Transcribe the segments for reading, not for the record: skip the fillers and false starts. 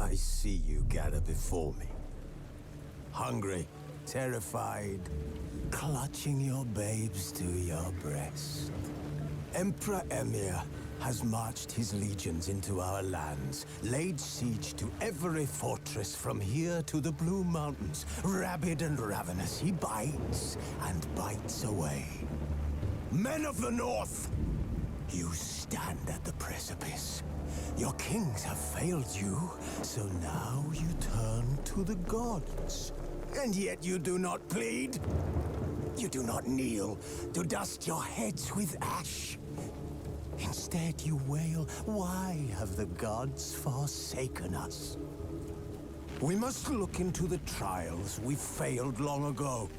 I see you gather before me. Hungry, terrified, clutching your babes to your breast. Emperor Emir has marched his legions into our lands, laid siege to every fortress from here to the Blue Mountains. Rabid and ravenous, he bites and bites away. Men of the North, you stand at the precipice. Your kings have failed you, so now you turn to the gods. And yet you do not plead. You do not kneel to dust your heads with ash. Instead you wail, why have the gods forsaken us? We must look into the trials we failed long ago.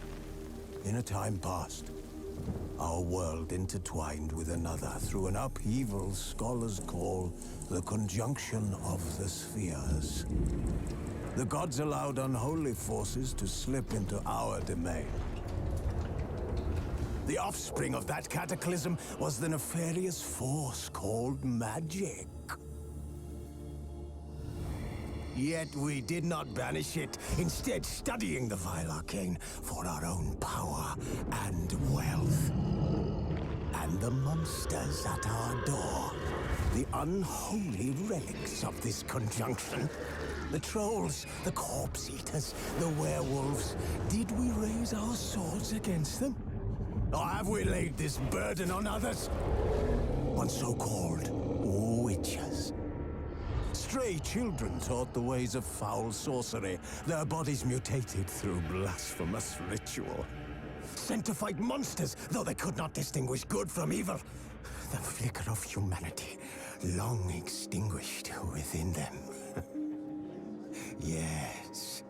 In a time past, our world intertwined with another through an upheaval scholars call the conjunction of the spheres. The gods allowed unholy forces to slip into our domain. The offspring of that cataclysm was the nefarious force called magic. Yet we did not banish it, instead studying the vile arcane for our own power and wealth. And the monsters at our door, the unholy relics of this conjunction. The trolls, the corpse eaters, the werewolves. Did we raise our swords against them? Or have we laid this burden on others? On so-called witches. Stray children taught the ways of foul sorcery, their bodies mutated through blasphemous ritual. Sent to fight monsters, though they could not distinguish good from evil. The flicker of humanity, long extinguished within them. Yes,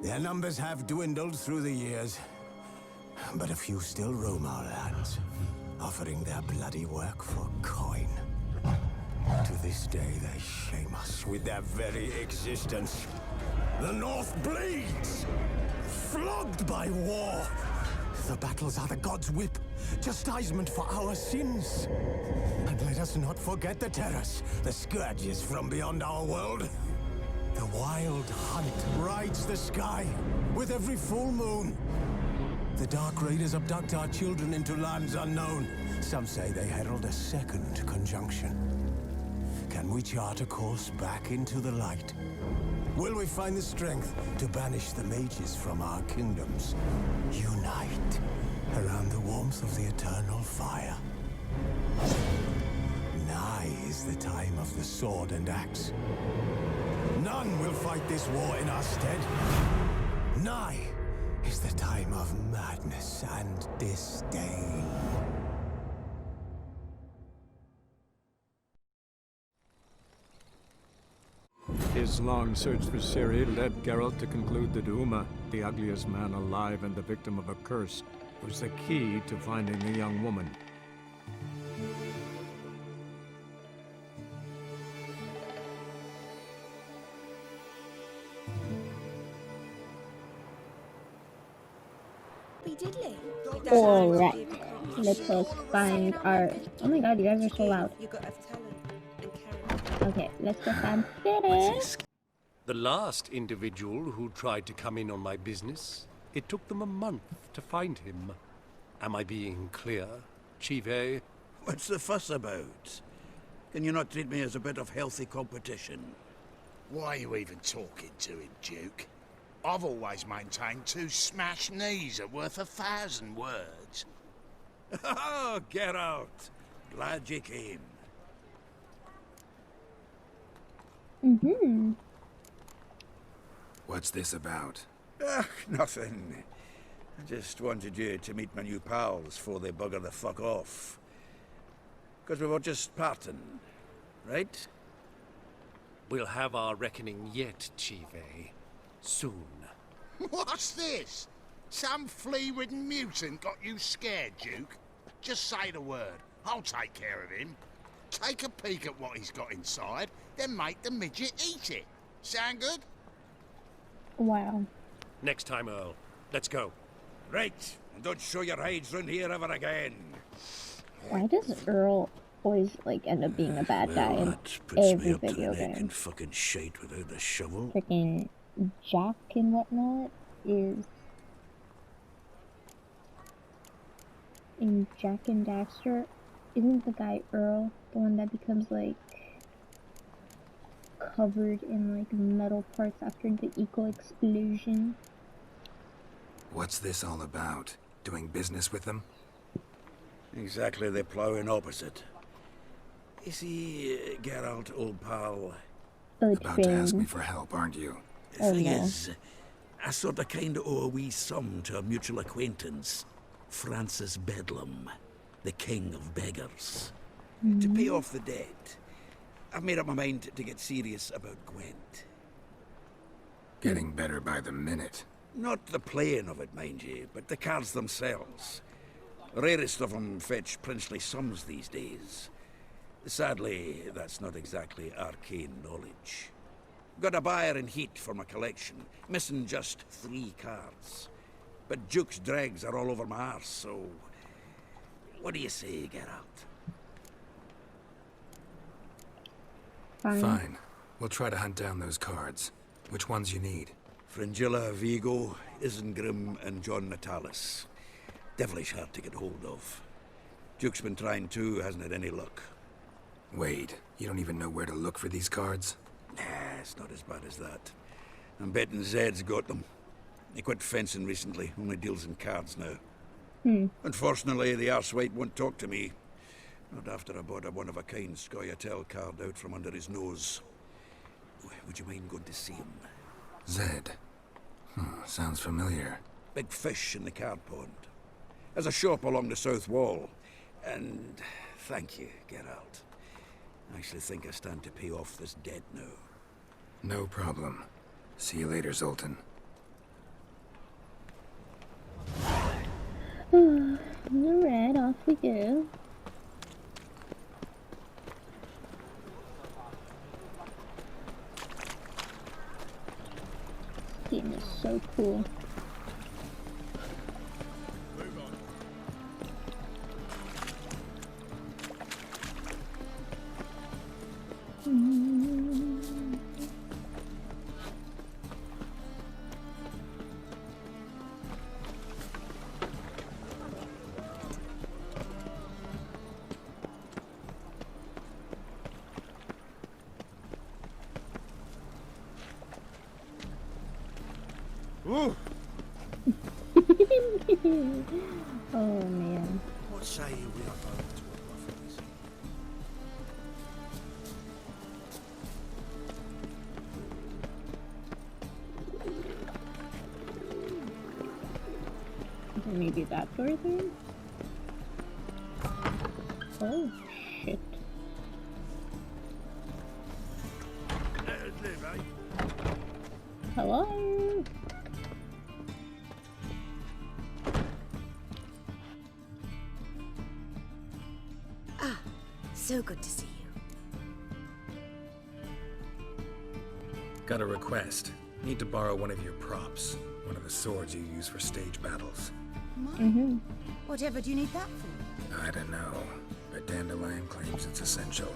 their numbers have dwindled through the years, but a few still roam our lands, offering their bloody work for coin. To this day, they shame us with their very existence. The North bleeds, flogged by war. The battles are the gods' whip, chastisement for our sins. And let us not forget the terrors, the scourges from beyond our world. The wild hunt rides the sky with every full moon. The Dark Raiders abduct our children into lands unknown. Some say they herald a second conjunction. Can we chart a course back into the light? Will we find the strength to banish the mages from our kingdoms? Unite around the warmth of the eternal fire. Nigh is the time of the sword and axe. None will fight this war in our stead. Nigh is the time of madness and disdain. His long search for Ciri led Geralt to conclude that Uma, the ugliest man alive and the victim of a curse, was the key to finding the young woman. Alright, let us find our... Oh my god, you guys are so loud. Okay, let's go find Ciri. The last individual who tried to come in on my business, it took them a month to find him. Am I being clear, Chive? What's the fuss about? Can you not treat me as a bit of healthy competition? Why are you even talking to him, Duke? I've always maintained 2 smashed knees are worth 1,000 words. Oh, get out! Glad you came. What's this about? Nothing. I just wanted you to meet my new pals before they bugger the fuck off. Because we were just parting, right? We'll have our reckoning yet, Chive. Soon. What's this? Some flea-ridden mutant got you scared, Duke? Just say the word. I'll take care of him. Take a peek at what he's got inside, then make the midget eat it. Sound good? Wow. Next time, Earl. Let's go. Right, and don't show your hides round here ever again. Why does Earl always like end up being a bad guy Well, in that puts me every up to the video neck in game. fucking shite without the shovel. Freaking Jack and whatnot is in Jack and Daxter. Isn't the guy Earl the one that becomes like covered in like metal parts after the eco explosion? What's this all about? Doing business with them? Exactly the ploughing opposite. You see, Geralt, old pal, About to ask me for help, aren't you? the Oh, thing no. is, I sort of kind of owe a wee sum to a mutual acquaintance, Francis Bedlam, the king of beggars. To pay off the debt, I've made up my mind to get serious about Gwent. Getting better by the minute. Not the playing of it, mind you, but the cards themselves. The rarest of them fetch princely sums these days. Sadly, that's not exactly arcane knowledge. Got a buyer in heat for my collection, missing just 3 cards. But Duke's dregs are all over my arse, so... What do you say, Geralt? Fine. We'll try to hunt down those cards. Which ones you need? Fringilla, Vigo, Isengrim, and John Natalis. Devilish hard to get hold of. Duke's been trying too, hasn't had any luck. Wait, you don't even know where to look for these cards? Nah, it's not as bad as that. I'm betting Zed's got them. He quit fencing recently, only deals in cards now. Unfortunately, the arsewite won't talk to me. Not after I bought a one-of-a-kind Scoia'tael card out from under his nose. Would you mind going to see him? Zed. Sounds familiar. Big fish in the card pond. There's a shop along the south wall. And thank you, Geralt. I actually think I stand to pay off this debt now. No problem. See you later, Zoltan. Alright, off we go. This game is so cool. Oh man. What say you we are going to a buffet? Maybe that door thing? Oh shit. Hello? So good to see you. Got a request. Need to borrow one of your props. One of the swords you use for stage battles. Whatever do you need that for? I don't know, but Dandelion claims it's essential.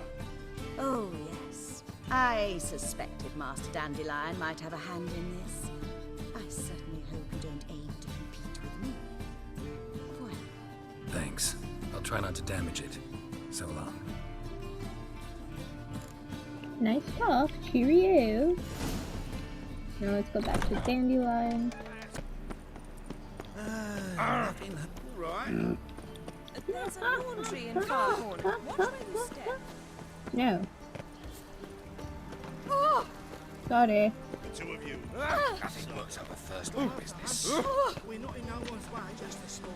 Oh, yes. I suspected Master Dandelion might have a hand in this. I certainly hope you don't aim to compete with me. Voilà. Thanks. I'll try not to damage it. So long. Nice talk. Cheerio. Now let's go back to Dandelion. Nothing. Right. There's a laundry in far corner. Watch where you step. No. Oh, Sorry. The 2 of you. Nothing works out the first one business. We're not in no one's way, just a small.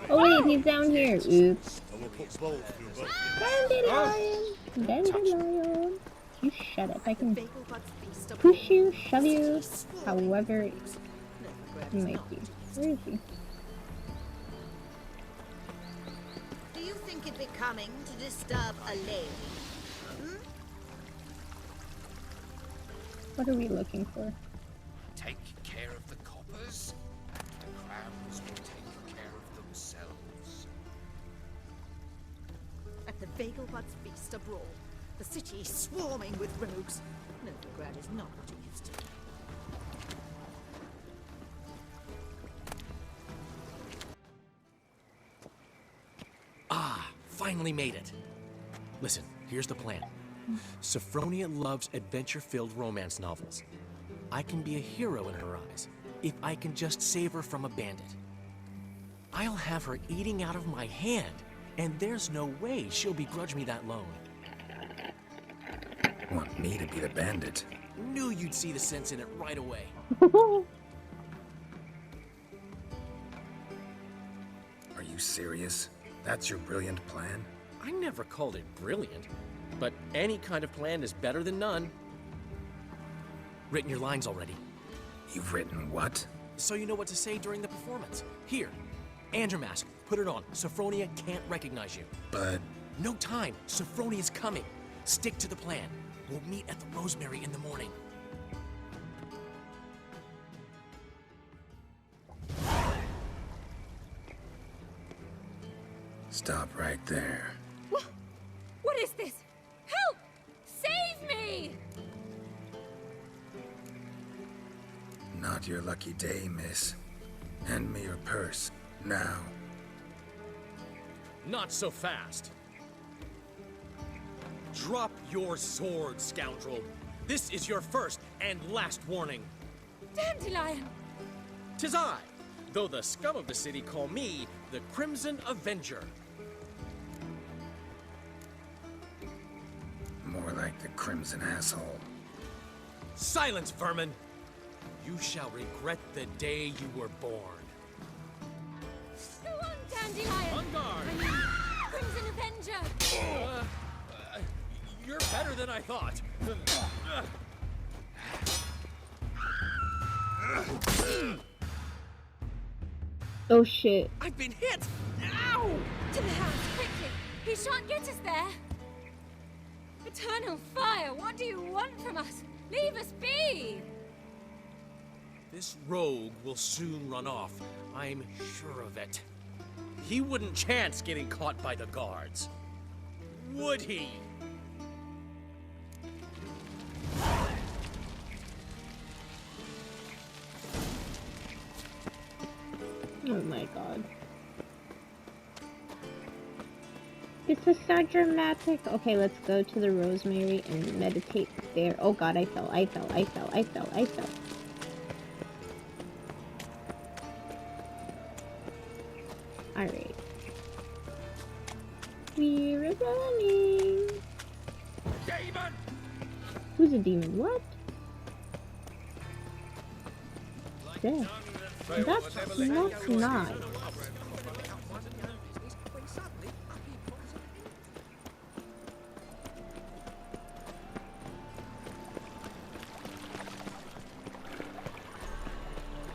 Oh wait, he's down here. Oops. And we'll put both through both. Dandelion! Dandelion! You shut up. I can bagel bugs feast upon push you, shove you, however it might be. Where is he? Do you think it becoming to disturb a lady? What are we looking for? Take care of the coppers, and the crowns will take care of themselves. Let's feast a brawl. The city is swarming with rogues. Novigrad is not what it used to be. Ah, finally made it. Listen, here's the plan. Sophronia loves adventure-filled romance novels. I can be a hero in her eyes if I can just save her from a bandit. I'll have her eating out of my hand, and there's no way she'll begrudge me that loan. Want me to be the bandit? Knew you'd see the sense in it right away. Are you serious? That's your brilliant plan? I never called it brilliant, but any kind of plan is better than none. Written your lines already. You've written what? So you know what to say during the performance. Here, Andromask, put it on. Sophronia can't recognize you. But... No time. Sophronia's coming. Stick to the plan. We'll meet at the Rosemary in the morning. Stop right there. What is this? Help! Save me! Not your lucky day, miss. Hand me your purse, now. Not so fast. Drop your sword, scoundrel. This is your first and last warning. Dandelion! 'Tis I, though the scum of the city call me the Crimson Avenger. More like the Crimson Asshole. Silence, vermin! You shall regret the day you were born. Go on, Dandelion! On guard! I mean, Crimson Avenger! You're better than I thought. Oh shit. I've been hit! Ow! To the house, quickly! He shan't get us there! Eternal fire, what do you want from us? Leave us be! This rogue will soon run off. I'm sure of it. He wouldn't chance getting caught by the guards. Would he? Oh my god. This is so dramatic. Okay, let's go to the Rosemary and meditate there. Oh god, I fell. Alright. We're running. Demon! Who's a demon? What? There. That's not nice.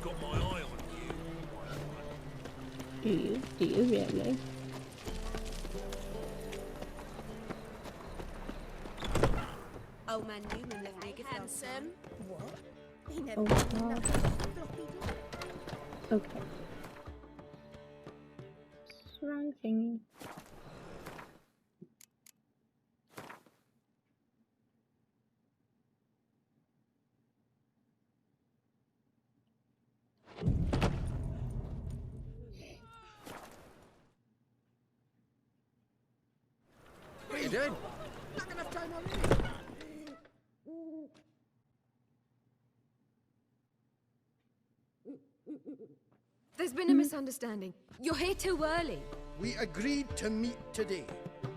Got my eye on you. Do you really? Old man Newman left me a gift. Handsome. What? He never Oh god. Okay. Wrong thingy. What are you doing? Not enough time already. There's been a misunderstanding. You're here too early. We agreed to meet today,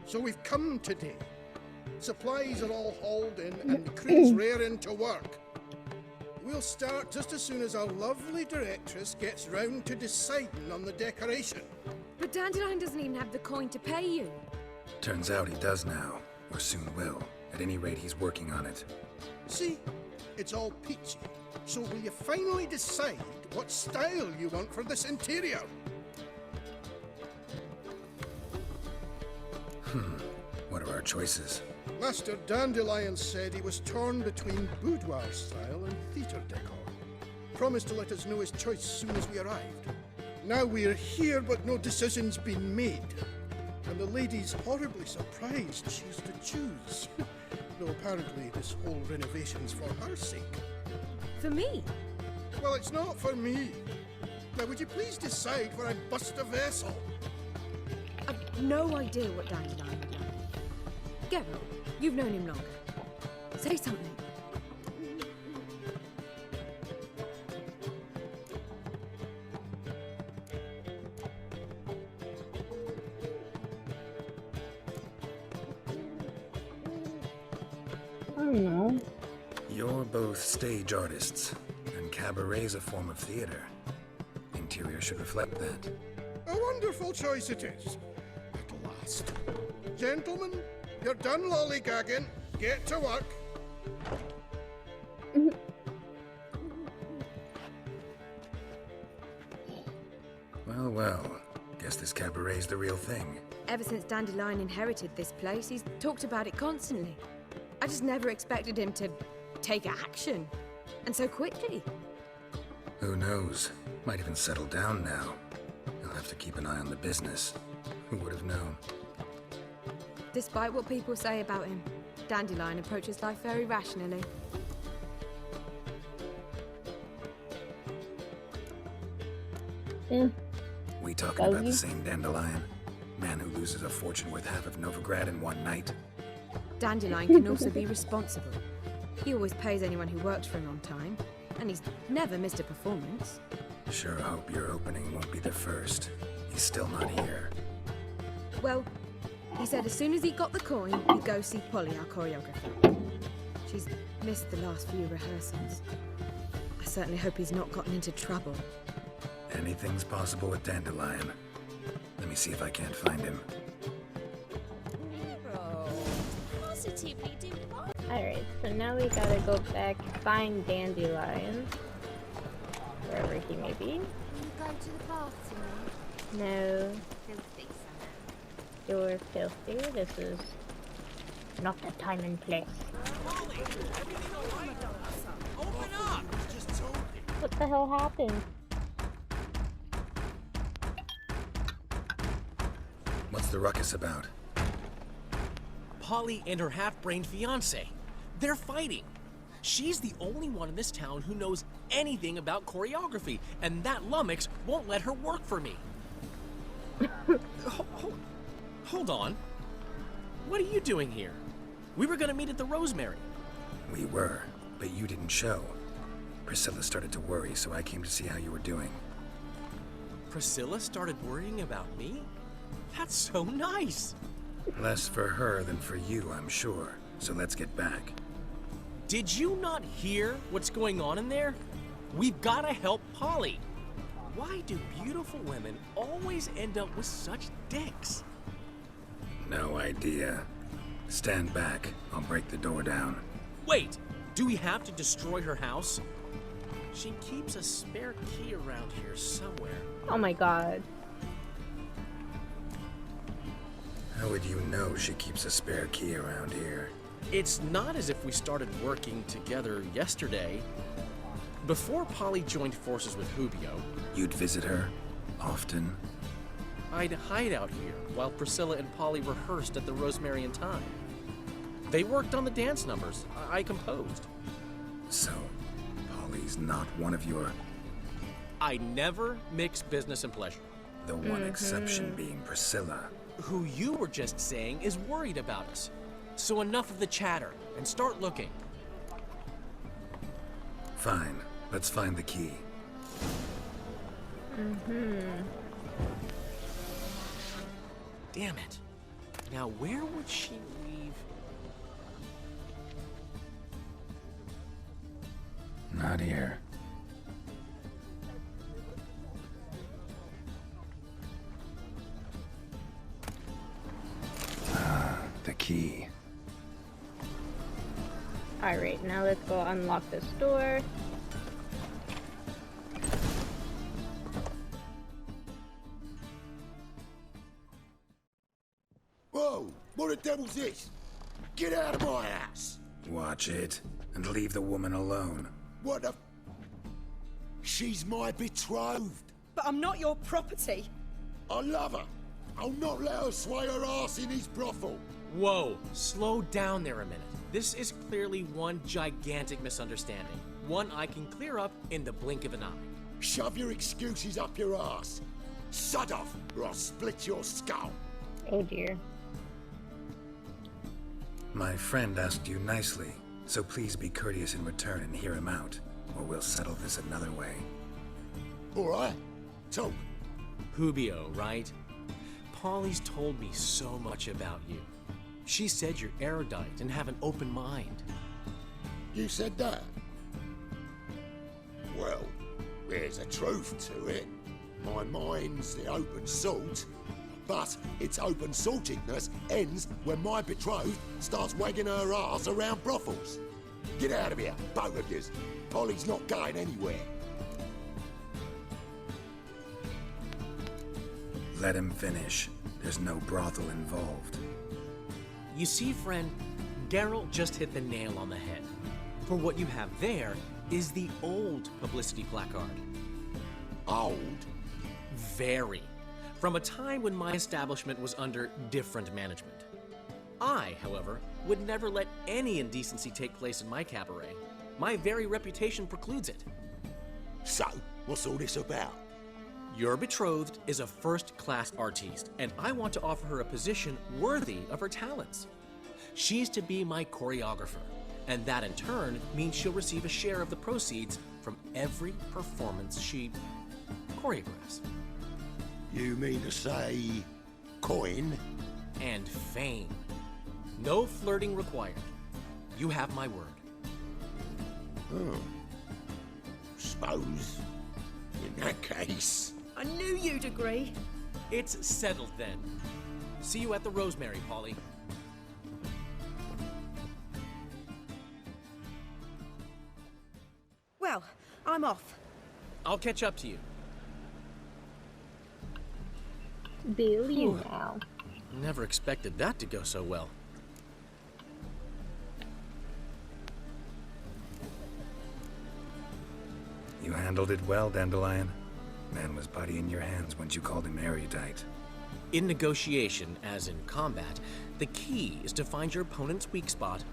so we've come today. Supplies are all hauled in and the crew's raring to work. We'll start just as soon as our lovely directress gets round to deciding on the decoration. But Dandelion doesn't even have the coin to pay you. Turns out he does now, or soon will. At any rate, he's working on it. See, it's all peachy. So will you finally decide what style you want for this interior? What are our choices? Master Dandelion said he was torn between boudoir style and theatre decor. Promised to let us know his choice as soon as we arrived. Now we're here, but no decision's been made. and the lady's horribly surprised she's to choose. Though apparently this whole renovation's for her sake. For me? Well, it's not for me. Now, would you please decide where I bust a vessel? I've no idea what Dandelion would like. Geralt, you've known him longer. Say something. I don't know. You're both stage artists, and cabaret's a form of theater. Interior should reflect that. A wonderful choice it is. At last. Gentlemen, you're done lollygagging. Get to work. Well, well. Guess this cabaret's the real thing. Ever since Dandelion inherited this place, he's talked about it constantly. I just never expected him to take action. And so quickly. Who knows? Might even settle down now. You'll have to keep an eye on the business. Who would have known? Despite what people say about him, Dandelion approaches life very rationally. We talking about the same Dandelion? Man who loses a fortune worth half of Novigrad in one night? Dandelion can also be responsible. He always pays anyone who works for him on time, and he's never missed a performance. Sure hope your opening won't be the first. He's still not here. Well, he said as soon as he got the coin, he'd go see Polly, our choreographer. She's missed the last few rehearsals. I certainly hope he's not gotten into trouble. Anything's possible with Dandelion. Let me see if I can't find him. Positively divine. Alright, so now we gotta go back, find Dandelion. Wherever he may be. Can you go to the bath tonight? No, Filthy somehow. you're filthy. This is not the time and place. Open up! What the hell happened? What's the ruckus about? Polly and her half-brained fiancé. They're fighting. She's the only one in this town who knows anything about choreography, and that lummox won't let her work for me. Hold on. What are you doing here? We were gonna meet at the Rosemary. We were, but you didn't show. Priscilla started to worry, so I came to see how you were doing. Priscilla started worrying about me? That's so nice. Less for her than for you, I'm sure. So let's get back. Did you not hear what's going on in there? We've gotta help Polly. Why do beautiful women always end up with such dicks? No idea. Stand back. I'll break the door down. Wait, do we have to destroy her house? She keeps a spare key around here somewhere. Oh my god. How would you know she keeps a spare key around here? It's not as if we started working together yesterday. Before Polly joined forces with Hubio, You'd visit her? Often? I'd hide out here while Priscilla and Polly rehearsed at the Rosemary and Thyme. They worked on the dance numbers I composed. So, Polly's not one of your... I never mix business and pleasure. The one exception being Priscilla. Who you were just saying is worried about us. So enough of the chatter, and start looking. Fine. Let's find the key. Damn it. Now where would she leave? Not here. The key. Alright, now let's go unlock this door. Whoa! What the devil's this? Get out of my house! Watch it, and leave the woman alone. What the... She's my betrothed. But I'm not your property. I love her. I'll not let her sway her ass in his brothel. Whoa, slow down there a minute. This is clearly one gigantic misunderstanding. One I can clear up in the blink of an eye. Shove your excuses up your ass. Sod off, or I'll split your skull. Oh dear. My friend asked you nicely, so please be courteous in return and hear him out, or we'll settle this another way. All right, talk. Hubio, right? Polly's told me so much about you. She said you're erudite and have an open mind. You said that? Well, there's a truth to it. My mind's the open salt, but its open saltiness ends when my betrothed starts wagging her ass around brothels. Get out of here, both of yous. Polly's not going anywhere. Let him finish. There's no brothel involved. You see, friend, Geralt just hit the nail on the head. For what you have there is the old publicity placard. Old? Very. From a time when my establishment was under different management. I, however, would never let any indecency take place in my cabaret. My very reputation precludes it. So, what's all this about? Your betrothed is a first-class artiste, and I want to offer her a position worthy of her talents. She's to be my choreographer, and that in turn means she'll receive a share of the proceeds from every performance she choreographs. You mean to say coin? And fame. No flirting required. You have my word. Oh. Suppose, in that case... I knew you'd agree. It's settled then. See you at the Rosemary, Polly. Well, I'm off. I'll catch up to you. Bill, you now. Never expected that to go so well. You handled it well, Dandelion. Man was putty in your hands once you called him erudite. In negotiation, as in combat, the key is to find your opponent's weak spot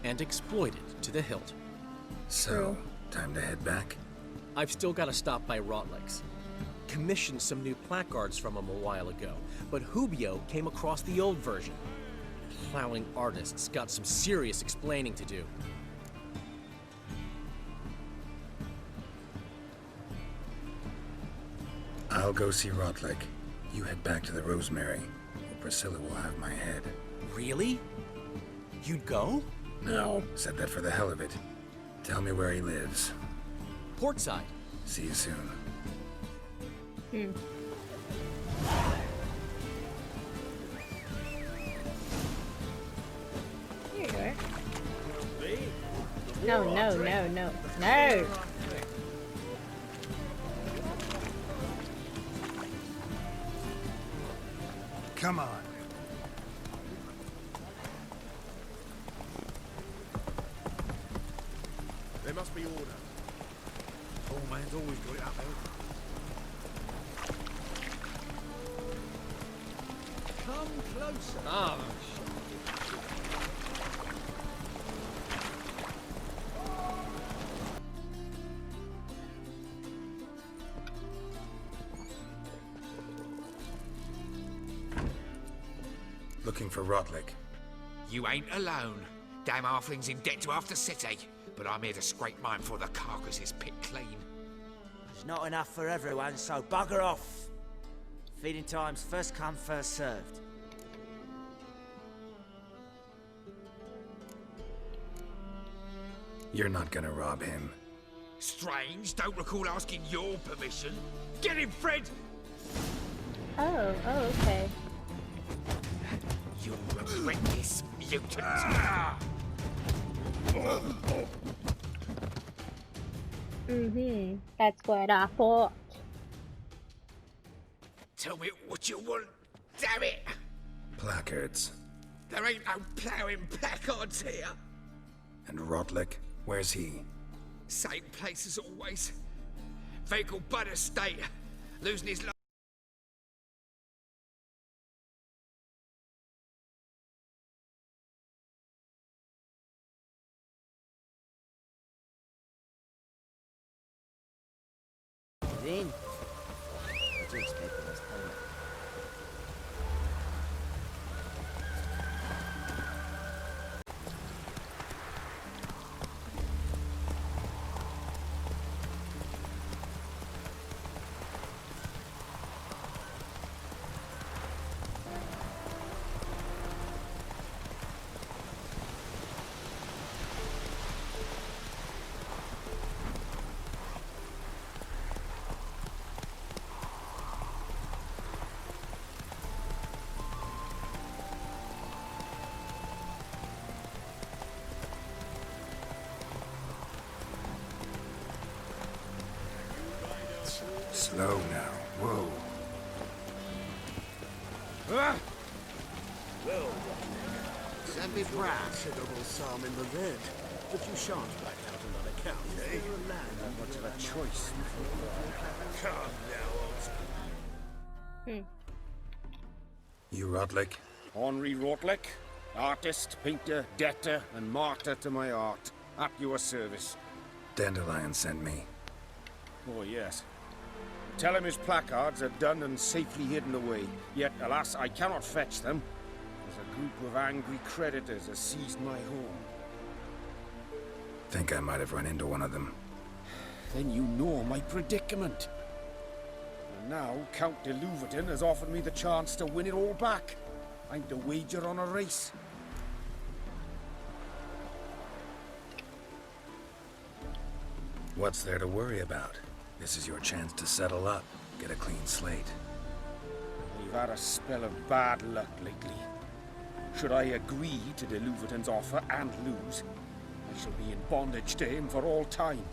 and exploit it to the hilt. So, time to head back? I've still got to stop by Rotlegs. Commissioned some new placards from him a while ago, but Hubio came across the old version. Plowing artists got some serious explaining to do. I'll go see Rotleg. You head back to the Rosemary, or Priscilla will have my head. Really? You'd go? No, said that for the hell of it. Tell me where he lives. Portside. See you soon. Hmm. Here you are. No, no, no, no, no! Come on. There must be order. Old man's always got it up there. Come closer. Ah, Looking for Rotleg. You ain't alone. Damn halfling's in debt to half the city. But I'm here to scrape mine before the carcass is picked clean. There's not enough for everyone, so bugger off. Feeding time's first come, first served. You're not gonna rob him. Strange, don't recall asking your permission. Get him, Fred! Oh, okay. You'll regret this, mutant. Mm-hmm. That's what I thought. Tell me what you want, damn it! Placards. There ain't no ploughing placards here. And Rotleg, where's he? Same place as always. Vehicle but estate. Losing his life. in. I do expect the best payment. Slow now. Whoa. Well, send me brass. A double psalm in the red, but you shan't back out on that account, eh? Not much of a choice. Come now, old. You Rotlick? Henri Rotlick, artist, painter, debtor, and martyr to my art. At your service. Dandelion sent me. Oh, yes. Tell him his placards are done and safely hidden away. Yet, alas, I cannot fetch them, as a group of angry creditors has seized my home. Think I might have run into one of them. Then you know my predicament. And now, Count de Louverton has offered me the chance to win it all back. I'm to wager on a race. What's there to worry about? This is your chance to settle up, get a clean slate. We've had a spell of bad luck lately. Should I agree to de Louverton's offer and lose, I shall be in bondage to him for all time.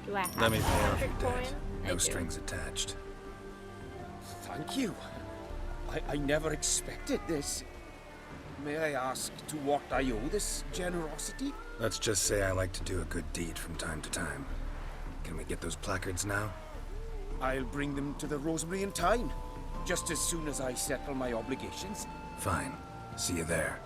Do I have Let me pay off a your debt. coin? No strings attached. Thank you. I never expected this. May I ask to what I owe this generosity? Let's just say I like to do a good deed from time to time. Can we get those placards now? I'll bring them to the Rosemary in time, just as soon as I settle my obligations. Fine. See you there.